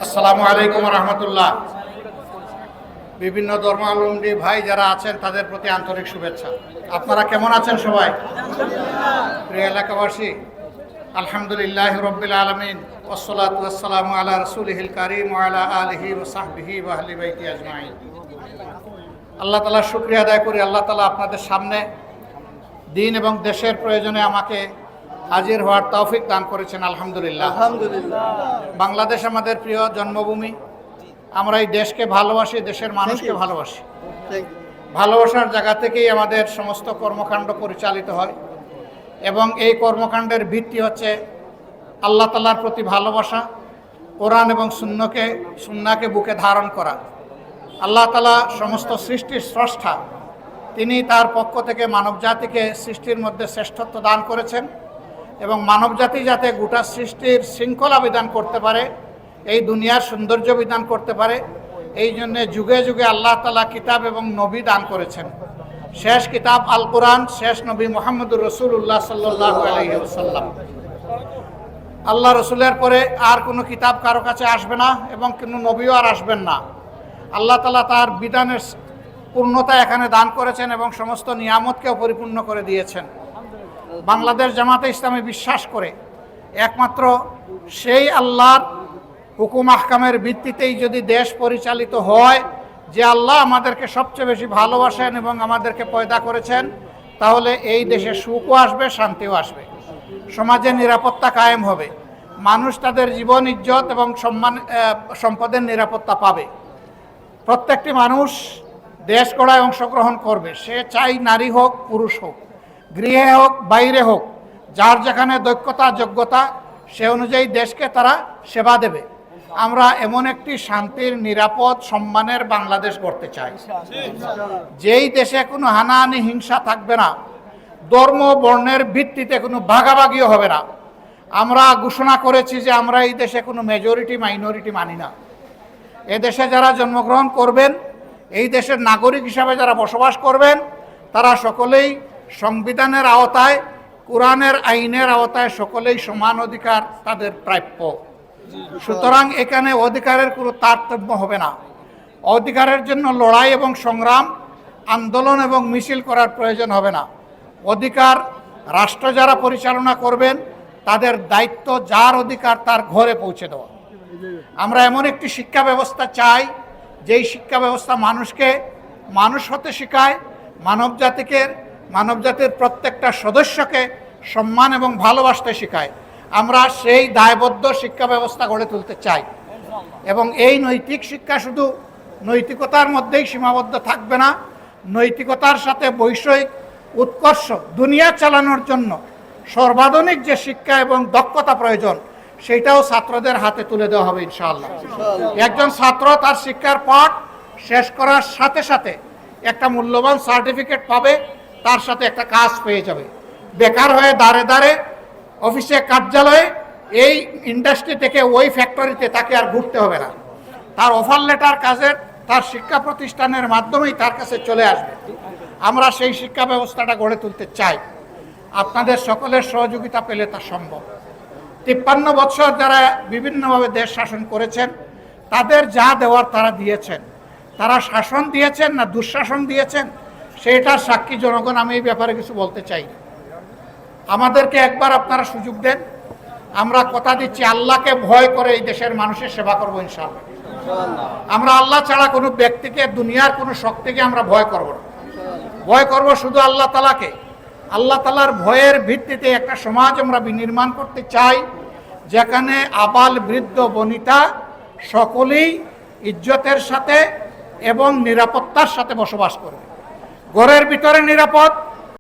আসসালামু আলাইকুম রহমতুল্লাহ। বিভিন্ন ধর্মাবলম্বী ভাই যারা আছেন তাদের প্রতি আন্তরিক শুভেচ্ছা। আপনারা কেমন আছেন সবাই? প্রিয় এলাকাবাসী, আলহামদুলিল্লাহ রব্বিল আলামিন ওয়াসসালাতু ওয়াসসালামু আলা রাসূলিহিল কারীম ওয়া আলা আলিহি ওয়া সাহবিহি ওয়া আহলি বাইতি আজমাইন। আল্লাহ তাআলার শুকরিয়া আদায় করি। আল্লাহ তাআলা আপনাদের সামনে দিন এবং দেশের প্রয়োজনে আমাকে হাজির হওয়ার তৌফিক দান করেছেন। আলহামদুলিল্লাহ। বাংলাদেশ আমাদের প্রিয় জন্মভূমি। আমরা এই দেশকে ভালোবাসি, দেশের মানুষকে ভালোবাসি। ভালোবাসার জায়গা থেকেই আমাদের সমস্ত কর্মকাণ্ড পরিচালিত হয় এবং এই কর্মকাণ্ডের ভিত্তি হচ্ছে আল্লাহ তাআলার প্রতি ভালোবাসা, কোরআন এবং সুন্নাহকে বুকে ধারণ করা। আল্লাহ তাআলা সমস্ত সৃষ্টির স্রষ্টা, তিনি তার পক্ষ থেকে মানবজাতিকে সৃষ্টির মধ্যে শ্রেষ্ঠত্ব দান করেছেন এবং মানবজাতি যাতে গোটা সৃষ্টির শৃঙ্খলা বিধান করতে পারে, এই দুনিয়ার সৌন্দর্য বিধান করতে পারে, এই জন্যে যুগে যুগে আল্লাহ তাআলা কিতাব এবং নবী দান করেছেন। শেষ কিতাব আল কোরআন, শেষ নবী মুহাম্মদুর রাসূলুল্লাহ সাল্লাল্লাহু আলাইহি ওয়াসাল্লাম। আল্লাহ রসুলের পরে আর কোনো কিতাব কারো কাছে আসবে না এবং কোনো নবীও আর আসবেন না। আল্লাহ তাআলা তার বিধানের পূর্ণতা এখানে দান করেছেন এবং সমস্ত নিয়ামতকেও পরিপূর্ণ করে দিয়েছেন। বাংলাদেশ জামাতে ইসলামী বিশ্বাস করে একমাত্র সেই আল্লাহর হুকুম আহকামের ভিত্তিতেই যদি দেশ পরিচালিত হয়, যে আল্লাহ আমাদেরকে সবচেয়ে বেশি ভালোবাসেন এবং আমাদেরকে পয়দা করেছেন, তাহলে এই দেশে সুখও আসবে, শান্তিও আসবে, সমাজে নিরাপত্তা কায়েম হবে, মানুষ তাদের জীবন, ইজ্জত এবং সম্পদের নিরাপত্তা পাবে। প্রত্যেকটি মানুষ দেশ গড়ায় অংশগ্রহণ করবে, সে চাই নারী হোক পুরুষ হোক, গৃহে হোক বাইরে হোক, যার যেখানে দক্ষতা যোগ্যতা সে অনুযায়ী দেশকে তারা সেবা দেবে। আমরা এমন একটি শান্তির, নিরাপদ, সম্মানের বাংলাদেশ গড়তে চাই, যেই দেশে কোনো হানাহানি, হিংসা থাকবে না, ধর্ম বর্ণের ভিত্তিতে কোনো ভাগাভাগিও হবে না। আমরা ঘোষণা করেছি যে আমরা এই দেশে কোনো মেজরিটি মাইনরিটি মানি না। এদেশে যারা জন্মগ্রহণ করবেন, এই দেশের নাগরিক হিসাবে যারা বসবাস করবেন, তারা সকলেই সংবিধানের আওতায়, কোরআনের আইনের আওতায় সকলেই সমান অধিকার তাদের প্রাপ্য। সুতরাং এখানে অধিকারের কোনো তারতম্য হবে না। অধিকারের জন্য লড়াই এবং সংগ্রাম, আন্দোলন এবং মিছিল করার প্রয়োজন হবে না। অধিকার রাষ্ট্র যারা পরিচালনা করবেন, তাদের দায়িত্ব যার অধিকার তার ঘরে পৌঁছে দেওয়া। আমরা এমন একটি শিক্ষা ব্যবস্থা চাই, যেই শিক্ষা ব্যবস্থা মানুষকে মানুষ হতে শেখায়, মানবজাতির প্রত্যেকটা সদস্যকে সম্মান এবং ভালোবাসতে শেখায়। আমরা সেই দায়বদ্ধ শিক্ষা ব্যবস্থা গড়ে তুলতে চাই এবং এই নৈতিক শিক্ষা শুধু নৈতিকতার মধ্যেই সীমাবদ্ধ থাকবে না। নৈতিকতার সাথে বৈষয়িক উৎকর্ষ, দুনিয়া চালানোর জন্য সর্বাধুনিক যে শিক্ষা এবং দক্ষতা প্রয়োজন, সেটাও ছাত্রদের হাতে তুলে দেওয়া হবে ইনশাআল্লাহ। একজন ছাত্র তার শিক্ষার পাঠ শেষ করার সাথে সাথে একটা মূল্যবান সার্টিফিকেট পাবে, তার সাথে একটা কাজ পেয়ে যাবে। বেকার হয়ে দাঁড়ে দাঁড়ে অফিসে, কার্যালয়ে, এই ইন্ডাস্ট্রি থেকে ওই ফ্যাক্টরিতে তাকে আর ঘুরতে হবে না। তার অফার লেটার কাজের তার শিক্ষা প্রতিষ্ঠানের মাধ্যমেই তার কাছে চলে আসবে। আমরা সেই শিক্ষা ব্যবস্থাটা গড়ে তুলতে চাই। আপনাদের সকলের সহযোগিতা পেলে তা সম্ভব। 53 বছর যারা বিভিন্নভাবে দেশ শাসন করেছেন, তাদের যা দেওয়ার তারা দিয়েছেন। তারা শাসন দিয়েছেন না দুঃশাসন দিয়েছেন, সেটার সাক্ষী জনগণ। আমি এই ব্যাপারে কিছু বলতে চাই না। আমাদেরকে একবার আপনারা সুযোগ দেন, আমরা কথা দিচ্ছি আল্লাহকে ভয় করে এই দেশের মানুষের সেবা করবো ইনশাআল্লাহ। আমরা আল্লাহ ছাড়া কোনো ব্যক্তিকে, দুনিয়ার কোনো শক্তিকে আমরা ভয় করব না। ভয় করব শুধু আল্লাহ তাআলাকে। আল্লাহ তাআলার ভয়ের ভিত্তিতে একটা সমাজ আমরা বিনির্মাণ করতে চাই, যেখানে আবাল বৃদ্ধ বনিতা সকলেই ইজ্জতের সাথে এবং নিরাপত্তার সাথে বসবাস করবে। ঘরের ভিতরে নিরাপদ,